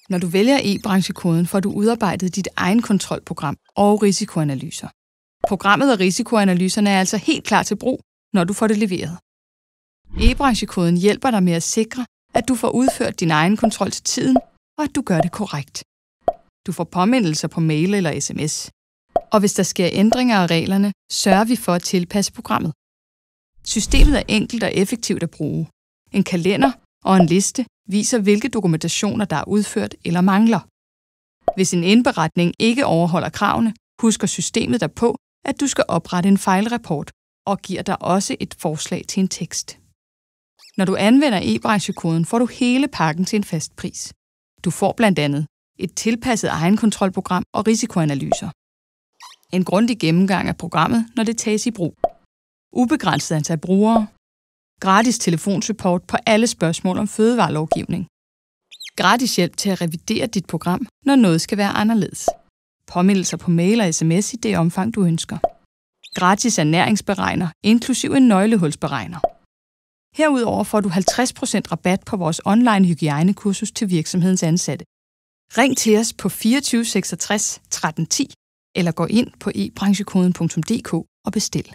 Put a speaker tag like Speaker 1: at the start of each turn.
Speaker 1: Når du vælger e-branchekoden, får du udarbejdet dit egen kontrolprogram og risikoanalyser. Programmet og risikoanalyserne er altså helt klar til brug, når du får det leveret. E-branchekoden hjælper dig med at sikre, at du får udført din egen kontrol til tiden, og at du gør det korrekt. Du får påmindelser på mail eller sms. Og hvis der sker ændringer af reglerne, sørger vi for at tilpasse programmet. Systemet er enkelt og effektivt at bruge. En kalender og en liste viser, hvilke dokumentationer, der er udført eller mangler. Hvis en indberetning ikke overholder kravene, husker systemet dig på, at du skal oprette en fejlrapport og giver dig også et forslag til en tekst. Når du anvender e-branchekoden, får du hele pakken til en fast pris. Du får blandt andet et tilpasset egenkontrolprogram og risikoanalyser. En grundig gennemgang af programmet, når det tages i brug. Ubegrænset antal brugere. Gratis telefonsupport på alle spørgsmål om fødevarelovgivning. Gratis hjælp til at revidere dit program, når noget skal være anderledes. Påmindelser på mail og sms i det omfang, du ønsker. Gratis ernæringsberegner, inklusiv en nøglehulsberegner. Herudover får du 50% rabat på vores online hygiejnekursus til virksomhedens ansatte. Ring til os på 24 66 13 10 eller gå ind på ebranchekoden.dk og bestil.